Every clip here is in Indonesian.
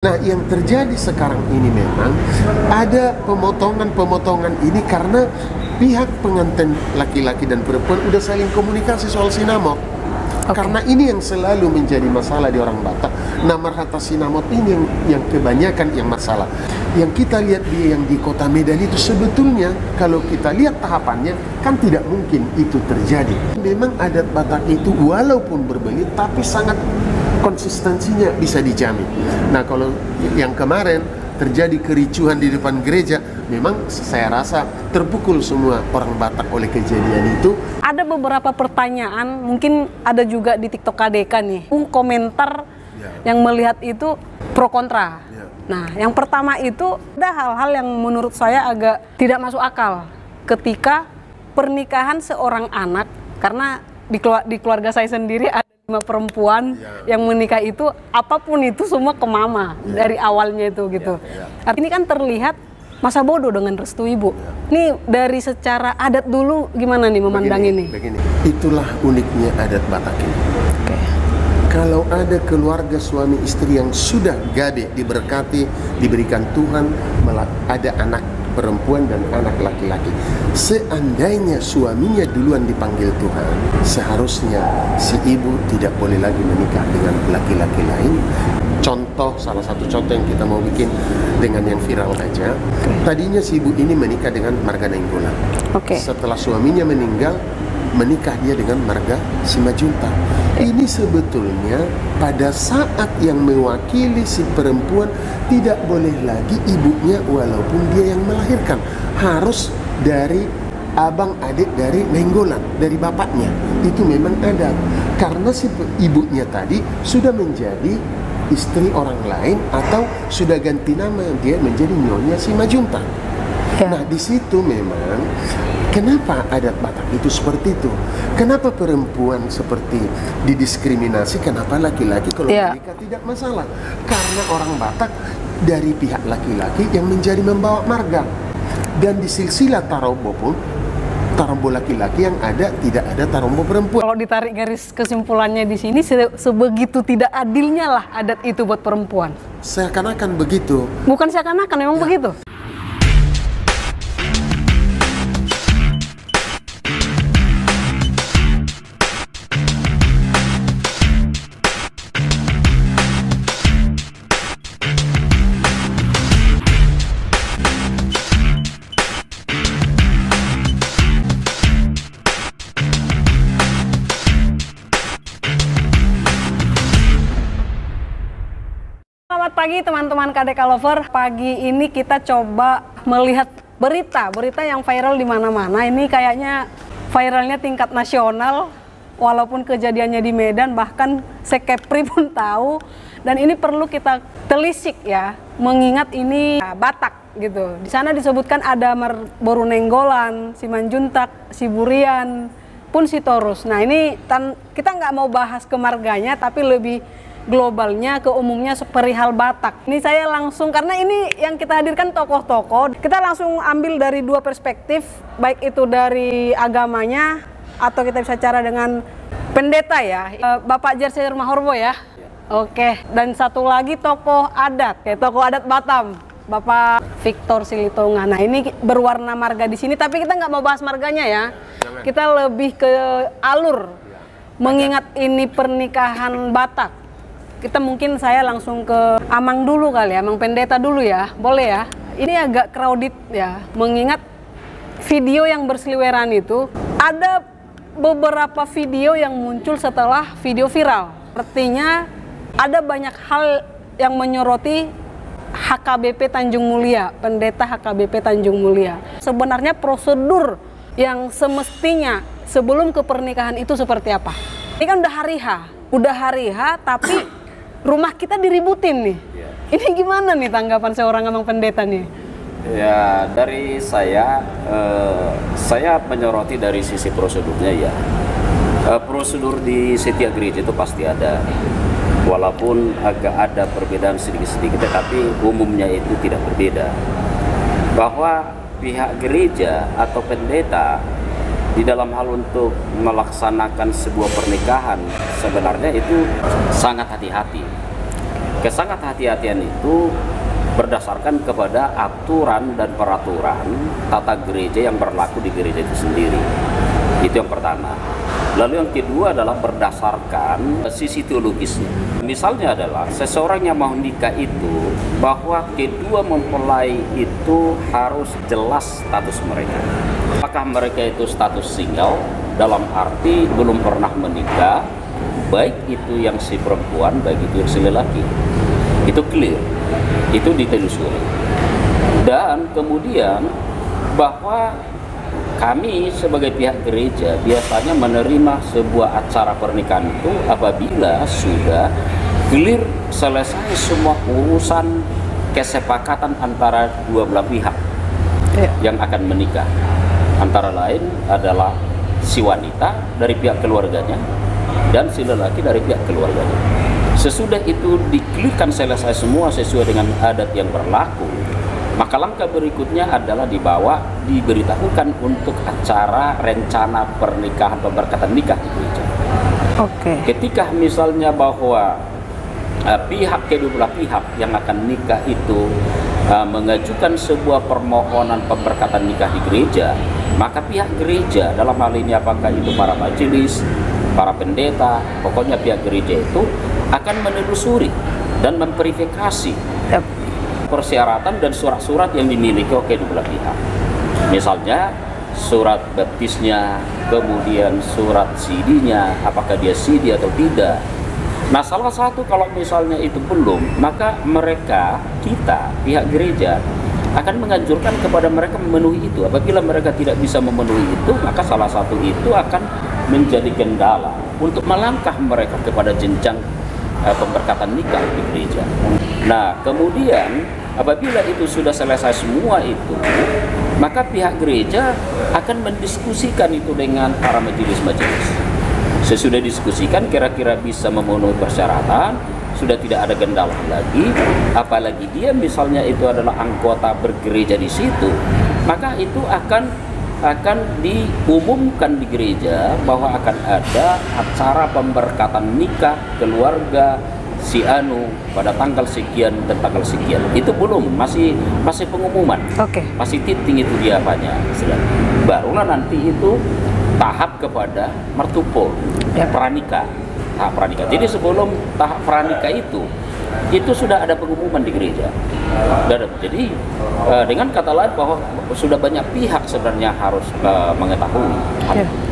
Nah, yang terjadi sekarang ini memang ada pemotongan-pemotongan ini karena pihak pengantin laki-laki dan perempuan udah saling komunikasi soal sinamot. Karena ini yang selalu menjadi masalah di orang Batak. Nama kata sinamot ini yang kebanyakan yang masalah. Yang kita lihat yang di Kota Medan itu sebetulnya kalau kita lihat tahapannya kan tidak mungkin itu terjadi. Memang adat Batak itu walaupun berbelit tapi sangat konsistensinya bisa dijamin. Nah, kalau yang kemarin terjadi kericuhan di depan gereja, memang saya rasa terpukul semua orang Batak oleh kejadian itu. Ada beberapa pertanyaan, mungkin ada juga di TikTok KDK nih, komentar yang melihat itu pro kontra. Nah, yang pertama itu ada hal-hal yang menurut saya agak tidak masuk akal ketika pernikahan seorang anak, karena di keluarga saya sendiri ada 5 perempuan yang menikah itu, apapun itu semua ke mama dari awalnya itu gitu. Ini kan terlihat masa bodoh dengan restu ibu. Ini dari secara adat dulu gimana nih memandang ini? Begini, itulah uniknya adat Batak ini. Kalau ada keluarga suami istri yang sudah gade, diberkati, diberikan Tuhan, ada anak perempuan dan anak laki-laki. Seandainya suaminya duluan dipanggil Tuhan, seharusnya si ibu tidak boleh lagi menikah dengan laki-laki lain. Contoh, salah satu contoh yang kita mau bikin dengan yang viral aja. Tadinya si ibu ini menikah dengan Marga Nainggolan. Setelah suaminya meninggal, menikah dia dengan Marga Simajuntak. Ini sebetulnya pada saat yang mewakili si perempuan tidak boleh lagi ibunya walaupun dia yang melahirkan. Harus dari abang adik dari Nainggolan, dari bapaknya. Itu memang adat. Karena si ibunya tadi sudah menjadi istri orang lain atau sudah ganti nama, dia menjadi Nyonya Simajuntak. Nah, di situ memang kenapa adat Batak itu seperti itu? Kenapa perempuan seperti didiskriminasi? Kenapa laki-laki kalau menikah tidak masalah? Karena orang Batak dari pihak laki-laki yang menjadi membawa marga. Dan di silsilah Tarombo pun, Tarombo laki-laki yang ada, tidak ada Tarombo perempuan. Kalau ditarik garis kesimpulannya di sini, sebegitu tidak adilnya lah adat itu buat perempuan. Seakan-akan begitu. Bukan seakan-akan, memang begitu. Selamat pagi teman-teman KDK Lover. Pagi ini kita coba melihat berita yang viral di mana-mana. Ini kayaknya viralnya tingkat nasional, walaupun kejadiannya di Medan, bahkan Sekepri pun tahu. Dan ini perlu kita telisik ya, mengingat ini Batak gitu. Di sana disebutkan ada Boru Nainggolan, Simanjuntak, Siburian, pun Sitorus. Nah, ini kita nggak mau bahas ke marganya, tapi lebih globalnya, ke umumnya perihal Batak. Ini saya langsung, karena ini yang kita hadirkan tokoh-tokoh, kita langsung ambil dari 2 perspektif, baik itu dari agamanya atau kita bisa cara dengan pendeta ya, Bapak Jersey Mahorbo ya. Oke, dan satu lagi tokoh adat, tokoh adat Batam, Bapak Victor Silitonga. Nah, ini berwarna marga di sini, tapi kita nggak mau bahas marganya ya. Kita lebih ke alur, mengingat ini pernikahan Batak. Mungkin saya langsung ke Amang dulu kali ya, Amang Pendeta dulu ya, boleh ya? Ini agak crowded ya, mengingat video yang berseliweran itu, ada beberapa video yang muncul setelah video viral. Artinya ada banyak hal yang menyoroti HKBP Tanjung Mulia, Pendeta HKBP Tanjung Mulia. Sebenarnya prosedur yang semestinya sebelum ke pernikahan itu seperti apa? Ini kan udah hari H, tapi rumah kita diributin nih. Ini gimana nih tanggapan seorang Amang Pendeta nih? Ya, dari saya menyoroti dari sisi prosedurnya ya. Prosedur di setiap gereja itu pasti ada. Walaupun agak ada perbedaan sedikit-sedikit, tetapi umumnya itu tidak berbeda. Bahwa pihak gereja atau pendeta di dalam hal untuk melaksanakan sebuah pernikahan sebenarnya itu sangat hati-hati. Kesangat hati-hatian itu berdasarkan kepada aturan dan peraturan tata gereja yang berlaku di gereja itu sendiri. Itu yang pertama. Lalu yang kedua adalah berdasarkan sisi teologisnya. Misalnya adalah seseorang yang mau nikah itu, bahwa kedua mempelai itu harus jelas status mereka. Apakah mereka itu status single, dalam arti belum pernah menikah, baik itu yang si perempuan, baik itu yang si lelaki. Itu clear, itu ditelusuri. Dan kemudian bahwa kami sebagai pihak gereja biasanya menerima sebuah acara pernikahan itu apabila sudah clear, selesai semua urusan kesepakatan antara dua belah pihak yang akan menikah. Antara lain adalah si wanita dari pihak keluarganya dan si lelaki dari pihak keluarganya. Sesudah itu dikelirkan selesai semua sesuai dengan adat yang berlaku, maka langkah berikutnya adalah diberitahukan untuk acara rencana pernikahan, pemberkatan nikah di gereja. Ketika misalnya bahwa kedua belah pihak yang akan nikah itu mengajukan sebuah permohonan pemberkatan nikah di gereja, maka pihak gereja, dalam hal ini apakah itu para majelis, para pendeta, pokoknya pihak gereja itu akan menelusuri dan memverifikasi persyaratan dan surat-surat yang dimiliki oleh kedua belah pihak. Misalnya surat baptisnya, kemudian surat CD-nya, apakah dia CD atau tidak. Nah, salah satu kalau misalnya itu belum, maka kita pihak gereja akan menganjurkan kepada mereka memenuhi itu. Apabila mereka tidak bisa memenuhi itu, maka salah satu itu akan menjadi kendala untuk melangkah mereka kepada jenjang pemberkatan nikah di gereja. Nah, kemudian apabila itu sudah selesai semua itu, maka pihak gereja akan mendiskusikan itu dengan para majelis-majelis. Sesudah diskusikan kira-kira bisa memenuhi persyaratan, sudah tidak ada kendala lagi, apalagi dia misalnya itu adalah anggota bergereja di situ, maka itu akan diumumkan di gereja bahwa akan ada acara pemberkatan nikah keluarga si anu pada tanggal sekian dan tanggal sekian. Itu belum, masih pengumuman. Masih titik itu dia apanya. Barulah nanti itu tahap kepada mertupul, pranikah. Tahap pranikah. Jadi sebelum tahap pranikah itu sudah ada pengumuman di gereja. Jadi dengan kata lain bahwa sudah banyak pihak sebenarnya harus mengetahui.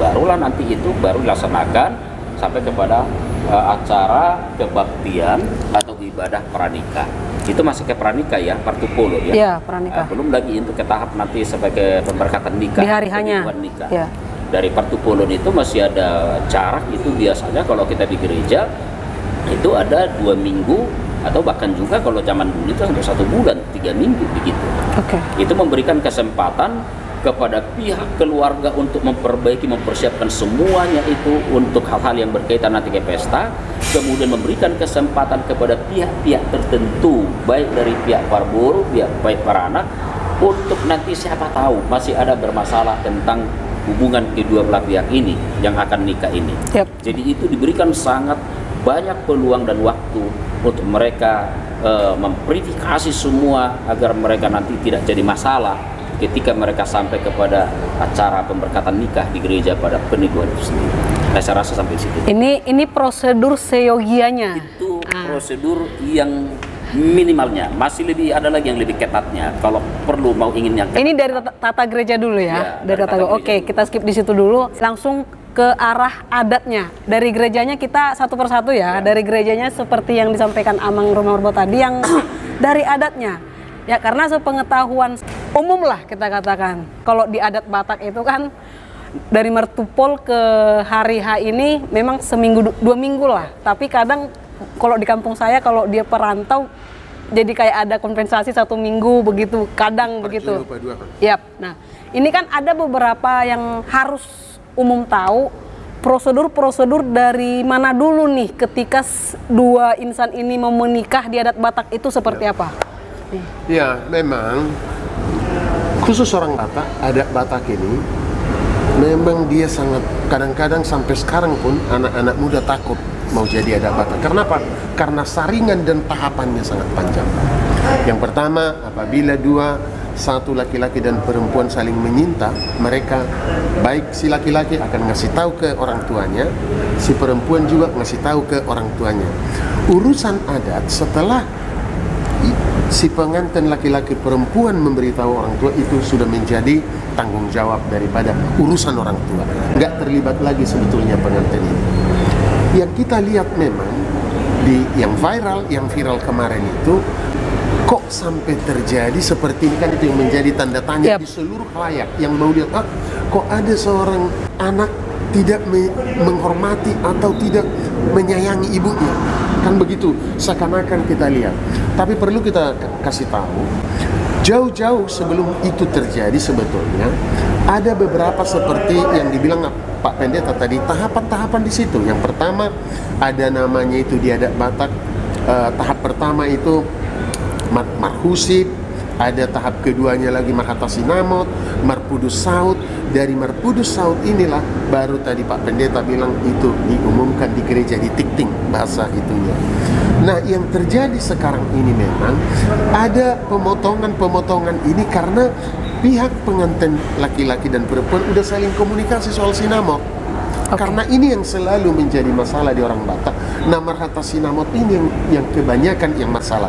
Barulah nanti itu baru dilaksanakan sampai kepada acara kebaktian atau ibadah pranikah. Itu masih ke pranikah ya, partupolo ya. Iya, pranikah. Belum lagi untuk ke tahap nanti sebagai pemberkatan nikah. Di hari hanya. Nikah. Ya. Dari partupolo itu masih ada jarak, itu biasanya kalau kita di gereja itu ada 2 minggu atau bahkan juga kalau zaman dulu itu sampai 1 bulan, 3 minggu begitu. Itu memberikan kesempatan kepada pihak keluarga untuk mempersiapkan semuanya itu untuk hal-hal yang berkaitan nanti ke pesta, kemudian memberikan kesempatan kepada pihak-pihak tertentu, baik dari pihak parburu, baik para anak, untuk nanti siapa tahu masih ada bermasalah tentang hubungan kedua belah pihak ini yang akan nikah ini. Jadi itu diberikan sangat banyak peluang dan waktu untuk mereka memverifikasi semua agar mereka nanti tidak jadi masalah ketika mereka sampai kepada acara pemberkatan nikah di gereja pada pernikahan itu sendiri. Nah, saya rasa sampai situ. Ini prosedur seyogianya. Itu prosedur yang minimalnya, masih ada lagi yang lebih ketatnya kalau perlu mau ingin yang ketat. Ini dari tata gereja dulu ya, dari tata gereja. Oke, kita skip di situ dulu, langsung ke arah adatnya. Dari gerejanya kita satu persatu ya. Dari gerejanya seperti yang disampaikan Amang Romarbo tadi, yang dari adatnya ya, karena sepengetahuan umum lah kita katakan, kalau di adat Batak itu kan dari mertupol ke hari H ini memang seminggu 2 minggu lah, tapi kadang kalau di kampung saya kalau dia perantau jadi kayak ada kompensasi 1 minggu begitu, kadang begitu. Nah, ini kan ada beberapa yang harus umum tahu, prosedur dari mana dulu nih ketika dua insan ini mau menikah di adat Batak itu seperti apa? Ya, memang khusus orang Batak, adat Batak ini memang dia sangat, kadang-kadang sampai sekarang pun anak-anak muda takut mau jadi adat Batak. Karena apa? Karena saringan dan tahapannya sangat panjang. Yang pertama, apabila satu laki-laki dan perempuan saling menyinta, mereka baik si laki-laki akan ngasih tahu ke orang tuanya, si perempuan juga ngasih tahu ke orang tuanya. Urusan adat setelah si pengantin laki-laki perempuan memberitahu orang tua itu sudah menjadi tanggung jawab daripada urusan orang tua. Nggak terlibat lagi sebetulnya pengantin ini. Yang kita lihat memang yang viral kemarin itu, kok sampai terjadi seperti ini, kan itu yang menjadi tanda tanya di seluruh khalayak yang mau lihat, kok ada seorang anak tidak menghormati atau tidak menyayangi ibunya, kan begitu seakan-akan kita lihat. Tapi perlu kita kasih tahu, jauh-jauh sebelum itu terjadi sebetulnya ada beberapa seperti yang dibilang Pak Pendeta tadi, tahapan-tahapan di situ. Yang pertama ada namanya itu di adat Batak, tahap pertama itu marhusib, ada tahap keduanya lagi marhatasinamot, marpudus saud. Dari marpudus saud inilah baru tadi Pak Pendeta bilang itu diumumkan di gereja, di tikting bahasa itunya. Nah, yang terjadi sekarang ini memang ada pemotongan ini karena pihak pengantin laki-laki dan perempuan udah saling komunikasi soal sinamot. Karena ini yang selalu menjadi masalah di orang Batak. Nah, marhatasinamot ini yang kebanyakan yang masalah.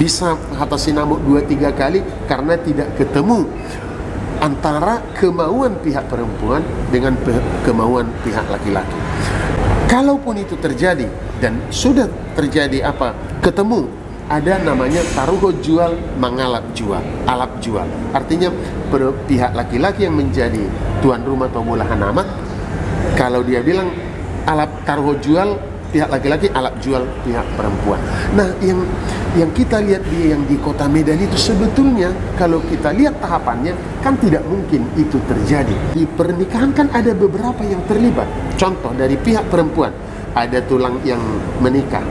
Bisa marhatasinamot 2-3 kali karena tidak ketemu antara kemauan pihak perempuan dengan kemauan pihak laki-laki. Kalaupun itu terjadi dan sudah terjadi ketemu, ada namanya taruho jual mangalap jual, alap jual. Artinya pihak laki-laki yang menjadi tuan rumah atau mulahan amat, kalau dia bilang alap taruho jual pihak laki-laki, alap jual pihak perempuan. Nah, yang kita lihat yang di Kota Medan itu sebetulnya kalau kita lihat tahapannya kan tidak mungkin itu terjadi. Di pernikahan kan ada beberapa yang terlibat. Contoh dari pihak perempuan, ada tulang yang menikah,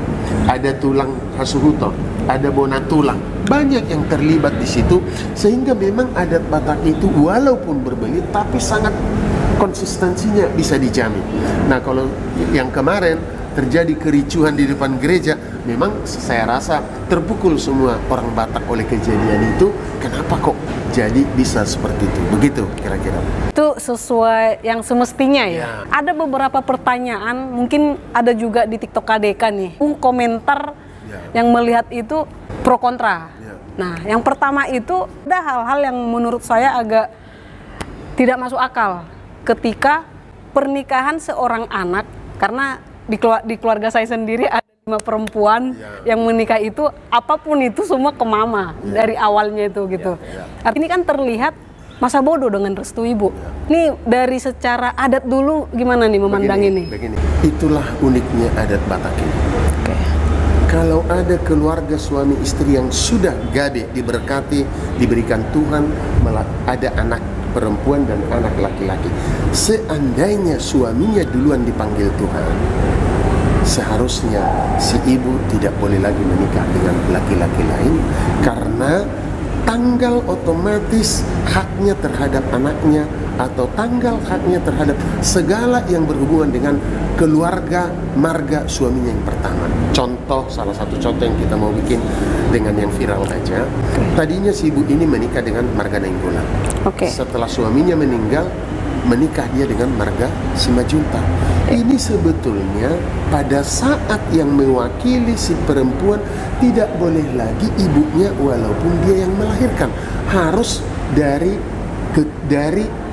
ada tulang hasuhuto, ada bona tulang. Banyak yang terlibat di situ sehingga memang adat Batak itu walaupun berbelit tapi sangat konsistensinya bisa dijamin. Nah, kalau yang kemarin terjadi kericuhan di depan gereja, memang saya rasa terpukul semua orang Batak oleh kejadian itu. Kenapa kok jadi bisa seperti itu? Begitu kira-kira. Itu sesuai yang semestinya ya. Ada beberapa pertanyaan, mungkin ada juga di TikTok KDK nih, komentar yang melihat itu pro kontra. Nah, yang pertama itu ada hal-hal yang menurut saya agak tidak masuk akal ketika pernikahan seorang anak, karena di keluarga saya sendiri ada 5 perempuan yang menikah itu apapun itu semua ke mama dari awalnya itu gitu. Ini kan terlihat masa bodoh dengan restu ibu. Ini dari secara adat dulu gimana nih memandang ini? Begini. Itulah uniknya adat Batak ini. Kalau ada keluarga suami istri yang sudah gabe, diberkati, diberikan Tuhan, ada anak perempuan dan anak laki-laki. Seandainya suaminya duluan dipanggil Tuhan, seharusnya si ibu tidak boleh lagi menikah dengan laki-laki lain, karena tanggal otomatis haknya terhadap anaknya atau tanggal haknya terhadap segala yang berhubungan dengan keluarga marga suaminya yang pertama. Contoh, salah satu contoh yang kita mau bikin dengan yang viral aja. Tadinya si ibu ini menikah dengan marga Nainggolan. Setelah suaminya meninggal, menikah dia dengan marga Simajunta. Ini sebetulnya pada saat yang mewakili si perempuan tidak boleh lagi ibunya walaupun dia yang melahirkan, harus dari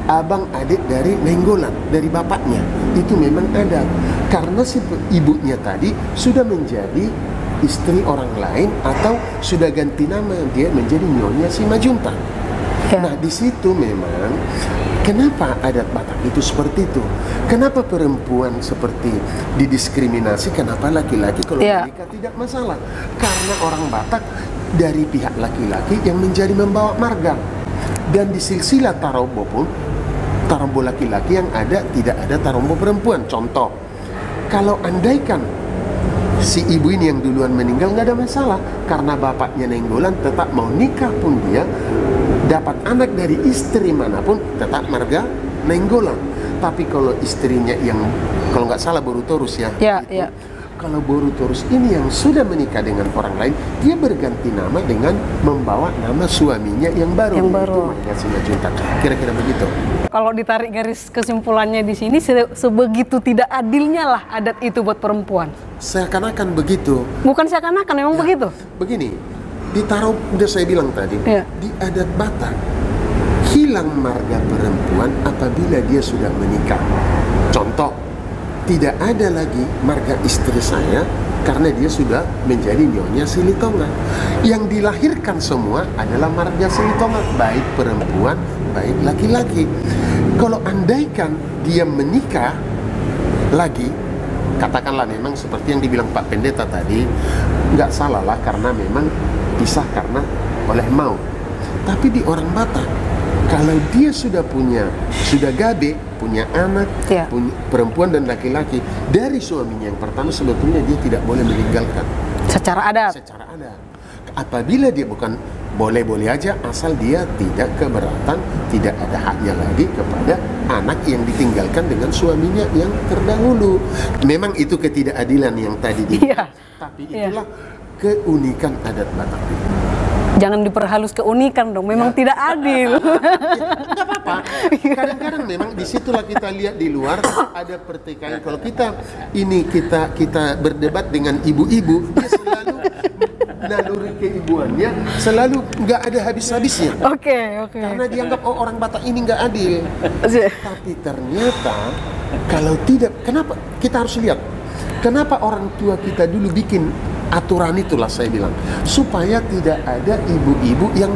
abang adik dari Nainggolan, dari bapaknya. Itu memang ada, karena si ibunya tadi sudah menjadi istri orang lain atau sudah ganti nama, dia menjadi nyonya Simajunta. Nah, di situ memang kenapa adat Batak itu seperti itu? Kenapa perempuan seperti didiskriminasi? Kenapa laki-laki kalau menikah tidak masalah? Karena orang Batak dari pihak laki-laki yang menjadi membawa marga. Dan di silsilah tarombo pun, tarombo laki-laki yang ada, tidak ada tarombo perempuan. Contoh, kalau andaikan si ibu ini yang duluan meninggal, nggak ada masalah, karena bapaknya Nainggolan tetap mau nikah pun dia dapat anak dari istri manapun tetap marga Nainggolan. Tapi kalau istrinya yang kalau nggak salah Borutorus kalau Borutorus ini yang sudah menikah dengan orang lain, dia berganti nama dengan membawa nama suaminya yang baru. Yang baru. Itu Maria Simanjuntak. Kira-kira begitu. Kalau ditarik garis kesimpulannya di sini, sebegitu tidak adilnya lah adat itu buat perempuan. Seakan-akan begitu. Bukan seakan-akan, memang begitu. Begini, ditaruh, udah saya bilang tadi, Iya. di adat Batak, hilang marga perempuan apabila dia sudah menikah. Contoh, tidak ada lagi marga istri saya karena dia sudah menjadi Nyonya Silitonga. Yang dilahirkan semua adalah marga Silitonga, baik perempuan, baik laki-laki. Kalau andaikan dia menikah lagi, katakanlah memang seperti yang dibilang Pak Pendeta tadi, nggak salah lah karena memang pisah karena oleh maut. Tapi di orang Batak, kalau dia sudah gabe, punya anak, Iya. punya perempuan dan laki-laki, dari suaminya yang pertama sebetulnya dia tidak boleh meninggalkan Secara adat. secara adat. Apabila dia bukan boleh-boleh aja, asal dia tidak keberatan, tidak ada haknya lagi kepada anak yang ditinggalkan dengan suaminya yang terdahulu. Memang itu ketidakadilan yang tadi Iya. tapi Iya. itulah keunikan adat Batak. Jangan diperhalus keunikan dong, memang tidak adil. Nggak apa-apa. Kadang-kadang memang disitulah kita lihat di luar ada pertikaian. Kalau kita berdebat dengan ibu-ibu, dia selalu naluri keibuannya selalu nggak ada habis-habisnya. Oke. Karena dianggap orang Batak ini nggak adil. Tapi ternyata kalau tidak, kenapa? Kita harus lihat. Kenapa orang tua kita dulu bikin aturan itulah saya bilang, supaya tidak ada ibu-ibu yang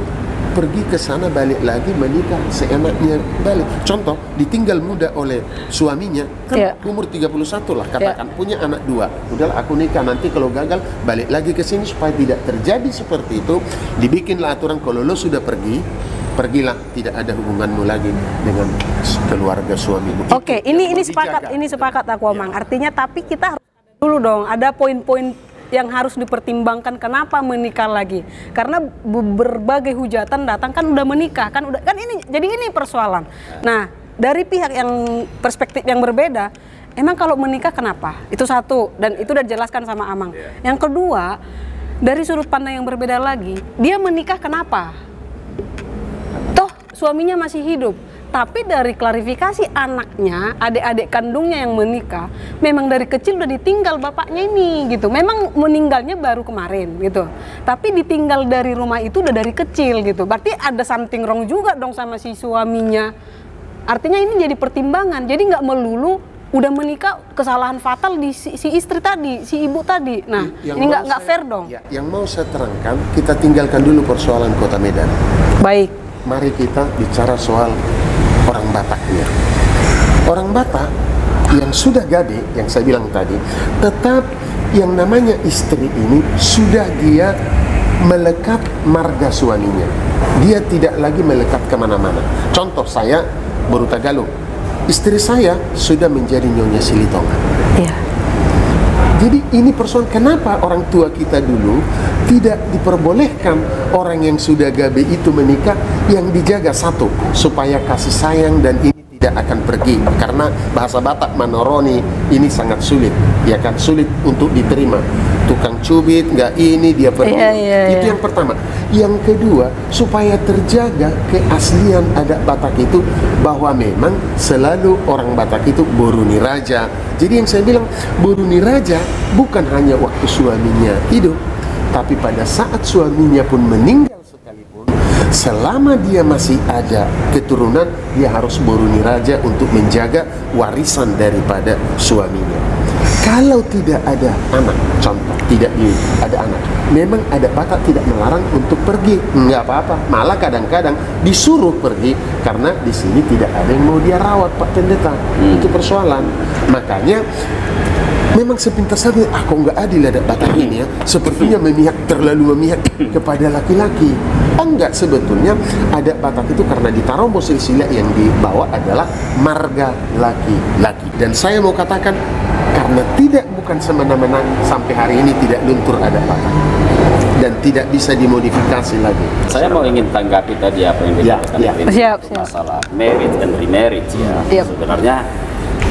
pergi ke sana balik lagi menikah seenaknya balik. Contoh, ditinggal muda oleh suaminya, kan Iya. umur 31 lah katakan, punya anak 2. Udahlah aku nikah, nanti kalau gagal balik lagi ke sini. Supaya tidak terjadi seperti itu, dibikinlah aturan kalau lo sudah pergilah, tidak ada hubunganmu lagi dengan keluarga suamimu. Oke, Itu yang ini perlu sepakat, dijaga. ini sepakat aku Amang. Artinya tapi kita harus dulu dong, ada poin-poin yang harus dipertimbangkan kenapa menikah lagi. Karena berbagai hujatan datang kan udah menikah, kan ini jadi ini persoalan. Nah, dari pihak yang perspektif yang berbeda, emang kalau menikah kenapa? Itu satu, dan itu udah dijelaskan sama Amang. Yang kedua, dari sudut pandang yang berbeda lagi, dia menikah kenapa? Toh suaminya masih hidup. Tapi dari klarifikasi anaknya, adik-adik kandungnya yang menikah, memang dari kecil udah ditinggal bapaknya ini gitu. Memang meninggalnya baru kemarin gitu. Tapi ditinggal dari rumah itu udah dari kecil gitu. Berarti ada something wrong juga dong sama si suaminya. Artinya ini jadi pertimbangan. Jadi nggak melulu udah menikah kesalahan fatal di si istri tadi, si ibu tadi. Nah, Yang ini mau nggak fair dong. Ya, yang mau saya terangkan, kita tinggalkan dulu persoalan Kota Medan. Baik. Mari kita bicara soal orang Bataknya. Orang Batak yang sudah gabe, yang saya bilang tadi, tetap yang namanya istri ini sudah dia melekat marga suaminya. Dia tidak lagi melekat kemana-mana. Contoh saya, Boru Tagalog. Istri saya sudah menjadi Nyonya Silitonga. Iya. Jadi ini persoalan kenapa orang tua kita dulu tidak diperbolehkan orang yang sudah gabe itu menikah, yang dijaga satu, supaya kasih sayang dan ini tidak akan pergi. Karena bahasa Batak manoroni ini sangat sulit, ya kan, sulit untuk diterima. Tukang cubit, nggak ini, dia pergi. Itu yang pertama. Yang kedua, supaya terjaga keaslian adat Batak itu, bahwa memang selalu orang Batak itu Boruni Raja. Jadi yang saya bilang, Boruni Raja bukan hanya waktu suaminya hidup, tapi pada saat suaminya pun meninggal sekalipun, selama dia masih ada keturunan, dia harus Boruni Raja untuk menjaga warisan daripada suaminya. Kalau tidak ada anak, contoh, tidak ada anak, memang ada Batak tidak melarang untuk pergi, nggak apa-apa. Malah kadang-kadang disuruh pergi karena di sini tidak ada yang mau dia rawat, Pak Pendeta. Itu persoalan. Makanya memang sepintas saja, aku nggak adil adat Batak ini ya. Sepertinya terlalu memihak kepada laki-laki. Enggak, sebetulnya adat Batak itu karena di Tarombo silsilah yang dibawa adalah marga laki-laki. Dan saya mau katakan, karena bukan semena-mena sampai hari ini tidak luntur adat Batak dan tidak bisa dimodifikasi lagi. Saya mau ingin tanggapi tadi apa yang dikatakan Siap. masalah marriage dan remarriage ya. Yep. Sebenarnya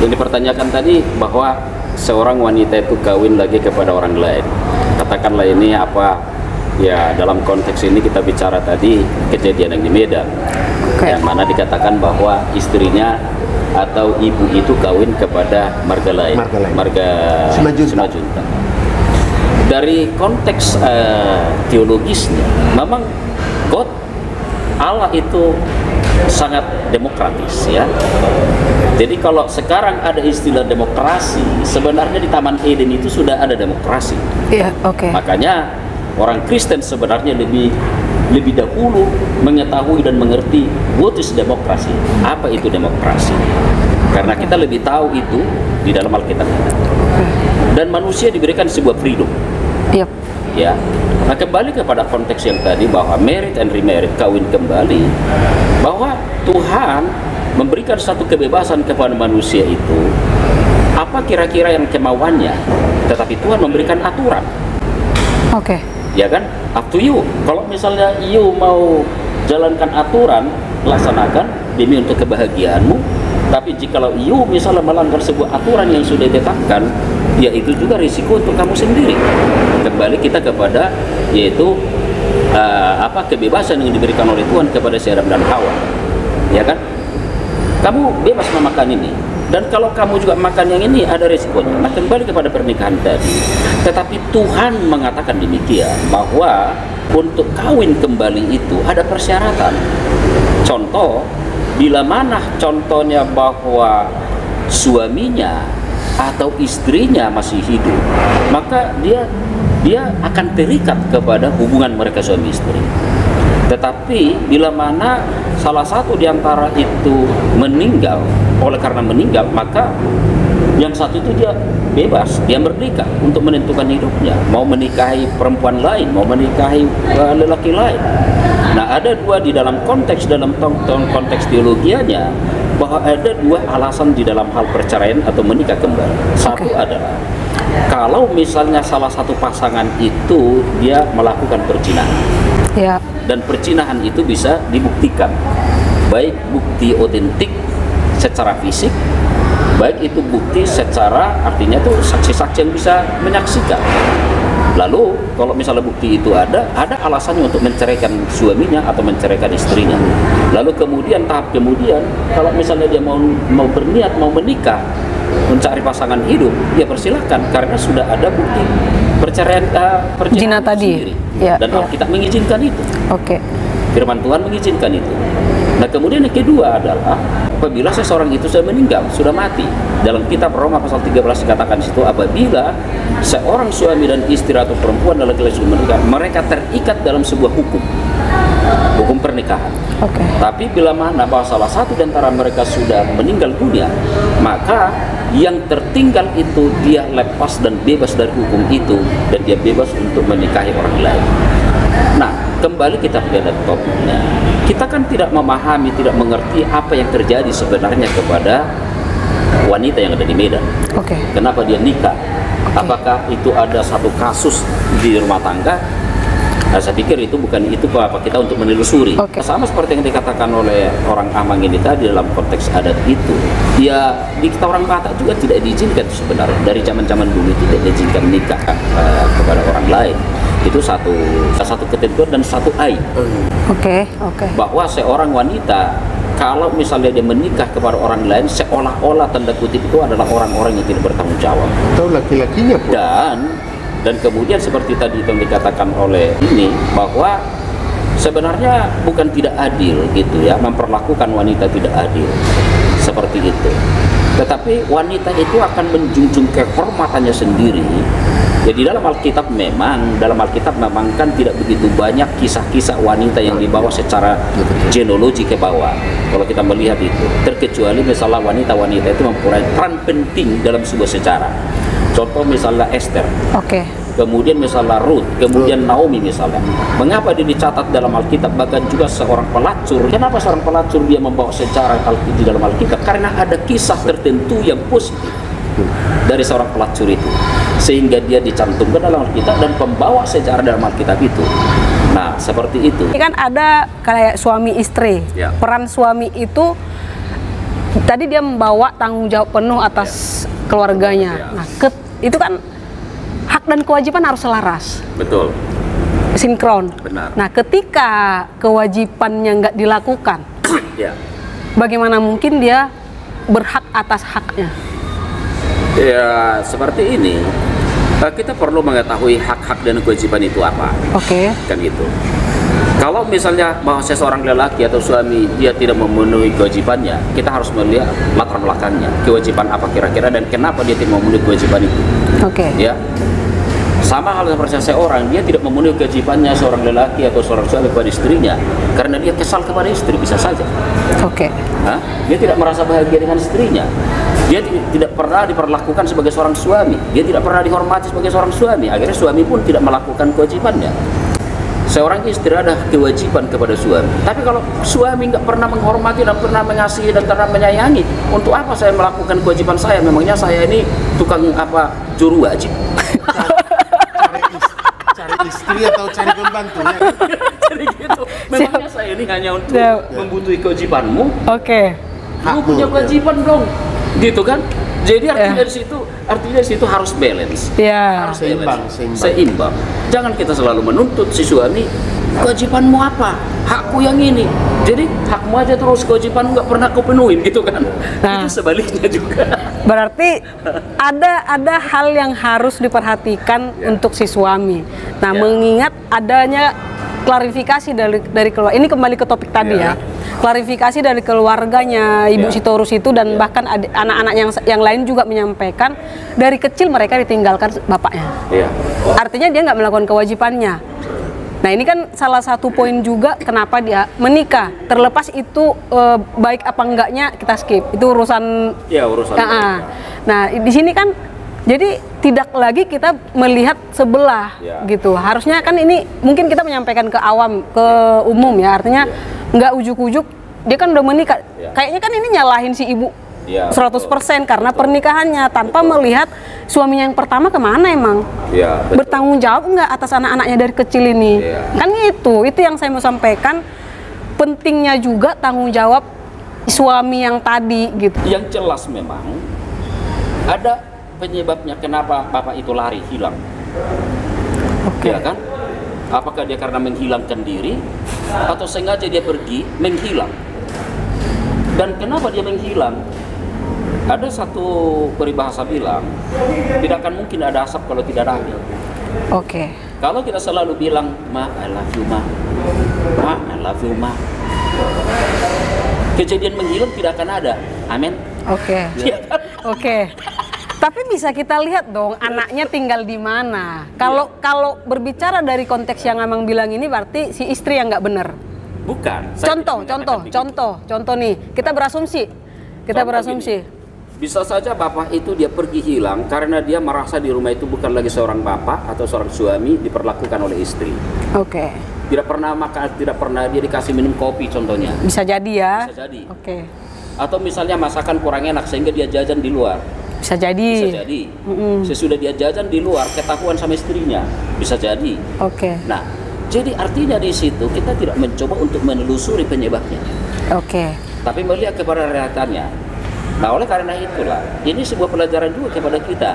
Yang dipertanyakan tadi bahwa seorang wanita itu kawin lagi kepada orang lain. Katakanlah ini apa ya, dalam konteks ini kita bicara tadi kejadian yang di Medan, yang mana dikatakan bahwa istrinya atau ibu itu kawin kepada marga lain, marga Simajunta. Dari konteks teologisnya, memang Allah itu sangat demokratis ya. Jadi kalau sekarang ada istilah demokrasi, sebenarnya di Taman Eden itu sudah ada demokrasi. Iya, oke. Makanya orang Kristen sebenarnya lebih dahulu mengetahui dan mengerti what is demokrasi, apa itu demokrasi, karena kita lebih tahu itu di dalam Alkitab. Dan manusia diberikan sebuah freedom. Yep. Ya. Nah, kembali kepada konteks yang tadi bahwa married and remarried, kawin kembali, bahwa Tuhan memberikan satu kebebasan kepada manusia itu apa kira-kira yang kemauannya, tetapi Tuhan memberikan aturan. Oke. Ya kan, up to you. Kalau misalnya you mau jalankan aturan, laksanakan demi untuk kebahagiaanmu. Tapi jikalau you misalnya melanggar sebuah aturan yang sudah ditetapkan, ya itu juga risiko untuk kamu sendiri. Kembali kita kepada yaitu kebebasan yang diberikan oleh Tuhan kepada si Adam dan Hawa. Ya kan? Kamu bebas memakan ini, dan kalau kamu juga makan yang ini ada resikonya. Nah, kembali kepada pernikahan tadi. Tetapi Tuhan mengatakan demikian bahwa untuk kawin kembali itu ada persyaratan. Contoh, bila mana contohnya bahwa suaminya atau istrinya masih hidup, maka dia akan terikat kepada hubungan mereka suami istri. Tetapi bila mana salah satu di antara itu meninggal, oleh karena meninggal, maka yang satu itu dia bebas, dia merdeka untuk menentukan hidupnya, mau menikahi perempuan lain, mau menikahi lelaki lain. Nah, ada dua di dalam konteks teologianya, bahwa ada dua alasan di dalam hal perceraian atau menikah kembali. Satu adalah kalau misalnya salah satu pasangan itu dia melakukan perzinahan. Ya. Dan perzinahan itu bisa dibuktikan, baik bukti otentik secara fisik, baik itu bukti secara, artinya tuh saksi-saksi yang bisa menyaksikan. Lalu kalau misalnya bukti itu ada alasannya untuk menceraikan suaminya atau menceraikan istrinya. Lalu kemudian tahap kemudian, kalau misalnya dia mau berniat mau menikah, mencari pasangan hidup, ya persilahkan, karena sudah ada bukti perceraian Zina tadi sendiri. Ya, Dan Alkitab mengizinkan itu. Oke. Firman Tuhan mengizinkan itu. Nah, kemudian yang kedua adalah apabila seseorang itu sudah meninggal, sudah mati. Dalam kitab Roma pasal 13 dikatakan di situ, apabila seorang suami dan istri atau perempuan dalam laki-laki sudah menikah, mereka terikat dalam sebuah hukum pernikahan. Oke. Tapi bila mana bahwa salah satu di antara mereka sudah meninggal dunia, maka yang tertinggal itu dia lepas dan bebas dari hukum itu, dan dia bebas untuk menikahi orang lain. Nah, kembali kita pada topiknya. Kita kan tidak memahami, tidak mengerti apa yang terjadi sebenarnya kepada wanita yang ada di Medan. Oke. Kenapa dia nikah? Apakah itu ada satu kasus di rumah tangga? Nah, saya pikir itu bukan itu apa kita untuk menelusuri. Sama seperti yang dikatakan oleh orang Amang ini tadi dalam konteks adat itu. Ya, di kita orang Batak juga tidak diizinkan sebenarnya. Dari zaman-zaman dulu itu tidak diizinkan nikah kepada orang lain. Itu satu ketentuan dan satu aib. Oke. Bahwa seorang wanita kalau misalnya dia menikah kepada orang lain, seolah-olah tanda kutip itu adalah orang-orang yang tidak bertanggung jawab. Atau laki-lakinya pun. Dan kemudian seperti tadi yang dikatakan oleh ini, bahwa sebenarnya bukan tidak adil gitu ya, memperlakukan wanita tidak adil seperti itu. Tetapi wanita itu akan menjunjung kehormatannya sendiri. Jadi dalam Alkitab memang kan tidak begitu banyak kisah-kisah wanita yang dibawa secara genealogi ke bawah. Kalau kita melihat itu, terkecuali misalnya wanita-wanita itu mempunyai peran penting dalam sebuah sejarah. Contoh misalnya Esther. Oke. Kemudian misalnya Ruth, kemudian Naomi misalnya. Mengapa dia dicatat dalam Alkitab? Bahkan juga seorang pelacur. Kenapa seorang pelacur dia membawa sejarah di dalam Alkitab? Karena ada kisah tertentu yang positif dari seorang pelacur itu, sehingga dia dicantumkan dalam Alkitab dan pembawa sejarah dalam Alkitab itu. Nah, seperti itu. Ini kan ada kayak suami istri. Ya. Peran suami itu tadi dia membawa tanggung jawab penuh atas keluarganya. Nah, itu kan hak dan kewajiban harus selaras. Betul. Sinkron. Benar. Nah, ketika kewajibannya nggak dilakukan, Ya. bagaimana mungkin dia berhak atas haknya? Ya, seperti ini. Kita perlu mengetahui hak-hak dan kewajiban itu apa. Oke. Kan gitu. Kalau misalnya bahwa seseorang lelaki atau suami dia tidak memenuhi kewajibannya, kita harus melihat latar belakangnya, kewajiban apa kira-kira dan kenapa dia tidak memenuhi kewajiban itu. Oke. Ya. Sama hal seperti seseorang, dia tidak memenuhi kewajibannya seorang lelaki atau seorang suami kepada istrinya karena dia kesal kepada istri, bisa saja. Oke. Hah? Dia tidak merasa bahagia dengan istrinya. Dia tidak pernah diperlakukan sebagai seorang suami. Dia tidak pernah dihormati sebagai seorang suami. Akhirnya suami pun tidak melakukan kewajibannya. Seorang istri ada kewajiban kepada suami. Tapi kalau suami nggak pernah menghormati dan pernah mengasihi dan pernah menyayangi, untuk apa saya melakukan kewajiban saya? Memangnya saya ini tukang apa juru wajib? Cari istri atau cari pembantu ya? Jadi gitu. Memangnya saya ini hanya untuk membutuhkan kewajibanmu? Oke. Kamu punya kewajiban dong, gitu kan? Jadi artinya di situ harus balance, harus seimbang. Jangan kita selalu menuntut si suami, kewajibanmu apa? Hakku yang ini. Jadi hakmu aja terus, kewajibanmu nggak pernah kau penuhin, gitu kan? Nah, itu sebaliknya juga. Berarti ada hal yang harus diperhatikan untuk si suami. Nah, mengingat adanya klarifikasi dari keluarga. Ini kembali ke topik tadi ya. Klarifikasi dari keluarganya Ibu Sitorus itu dan bahkan anak-anak yang lain juga menyampaikan dari kecil mereka ditinggalkan bapaknya. Artinya dia nggak melakukan kewajibannya. Nah, ini kan salah satu poin juga kenapa dia menikah. Terlepas itu baik apa enggaknya kita skip. Itu urusan. Ya, urusan. Nah, di sini kan jadi tidak lagi kita melihat sebelah gitu. Harusnya kan ini mungkin kita menyampaikan ke awam, ke umum ya. Artinya nggak ujuk-ujuk dia kan udah menikah. Kayaknya kan ini nyalahin si ibu 100% karena pernikahannya tanpa melihat suaminya yang pertama kemana emang. Bertanggung jawab nggak atas anak-anaknya dari kecil ini. Kan itu yang saya mau sampaikan. Pentingnya juga tanggung jawab suami yang tadi gitu. Yang jelas memang ada penyebabnya kenapa bapak itu lari hilang. Ya kan? Apakah dia karena menghilangkan diri atau sengaja dia pergi menghilang? Dan kenapa dia menghilang? Ada satu peribahasa bilang tidak akan mungkin ada asap kalau tidak ada api. Kalau kita selalu bilang ma I love you ma, ma I love you ma, kejadian menghilang tidak akan ada. Amin. Tapi bisa kita lihat dong anaknya tinggal di mana. Kalau berbicara dari konteks yang Amang bilang ini berarti si istri yang nggak benar. Bukan. Contoh nih. Kita berasumsi. Gini, bisa saja bapak itu dia pergi hilang karena dia merasa di rumah itu bukan lagi seorang bapak atau seorang suami diperlakukan oleh istri. Tidak pernah makan, tidak pernah dia dikasih minum kopi contohnya. Bisa jadi ya. Bisa jadi. Atau misalnya masakan kurang enak sehingga dia jajan di luar. Bisa jadi. Sesudah dia jajan di luar ketahuan sama istrinya. Bisa jadi. Nah, jadi artinya di situ kita tidak mencoba untuk menelusuri penyebabnya. Tapi melihat kepada realitasnya. Nah, oleh karena itulah ini sebuah pelajaran juga kepada kita.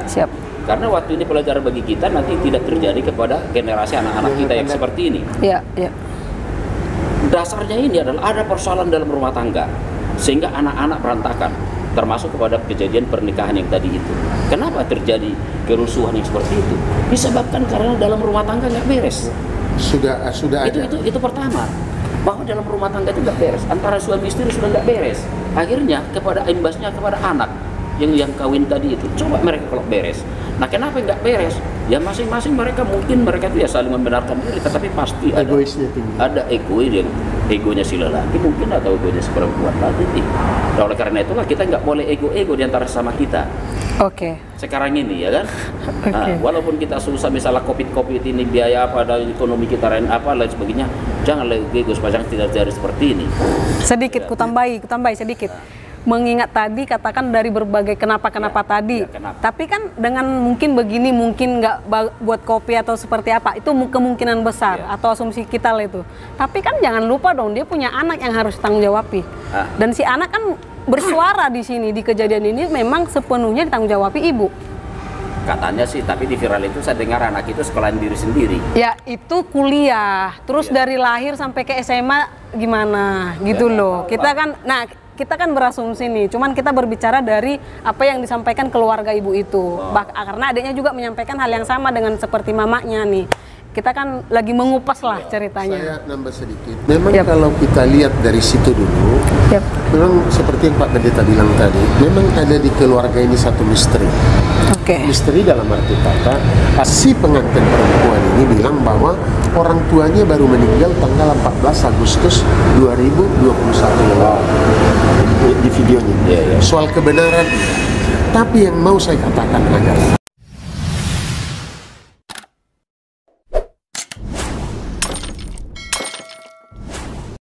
Karena waktu ini pelajaran bagi kita nanti tidak terjadi kepada generasi anak-anak kita yang seperti ini. Dasarnya ini adalah ada persoalan dalam rumah tangga sehingga anak-anak berantakan. Termasuk kepada kejadian pernikahan yang tadi itu. Kenapa terjadi kerusuhan yang seperti itu? Disebabkan karena dalam rumah tangga nggak beres. Sudah ada. Itu pertama. Bahwa dalam rumah tangga itu nggak beres. Antara suami istri sudah nggak beres. Akhirnya kepada imbasnya kepada anak yang kawin tadi itu. Coba mereka kalau beres. Nah, kenapa nggak beres? Ya masing-masing mereka itu ya saling membenarkan diri, tetapi pasti ada egonya si lelaki mungkin atau egonya si perempuan tadi. Nah, oleh karena itulah kita nggak boleh ego di antara sama kita. Sekarang ini ya kan, walaupun kita susah misalnya covid ini biaya apa dan ekonomi kita lain sebagainya, jangan ego supaya tidak terjadi seperti ini. Sedikit ku tambahi sedikit. Mengingat tadi katakan dari berbagai kenapa tadi, tapi kan dengan mungkin begini mungkin nggak buat kopi atau seperti apa itu kemungkinan besar atau asumsi kita lah itu. Tapi kan jangan lupa dong dia punya anak yang harus tanggung jawabi dan si anak kan bersuara di sini di kejadian ini memang sepenuhnya ditanggung jawabi ibu. Katanya sih, tapi di viral itu saya dengar anak itu sekolahan diri sendiri. Ya itu kuliah, terus dari lahir sampai ke SMA gimana gitu loh. Kita kan berasumsi nih, cuman kita berbicara dari apa yang disampaikan keluarga ibu itu. Karena adiknya juga menyampaikan hal yang sama dengan seperti mamanya nih. Kita kan lagi mengupas lah ceritanya. Saya nambah sedikit. Memang kalau kita lihat dari situ dulu, memang seperti yang Pak Pendeta bilang tadi, memang ada di keluarga ini satu misteri. Misteri dalam arti kata, si pengantin perempuan ini bilang bahwa orang tuanya baru meninggal tanggal 14 Agustus 2021 yang lalu. Di videonya. Soal kebenaran. Tapi yang mau saya katakan adalah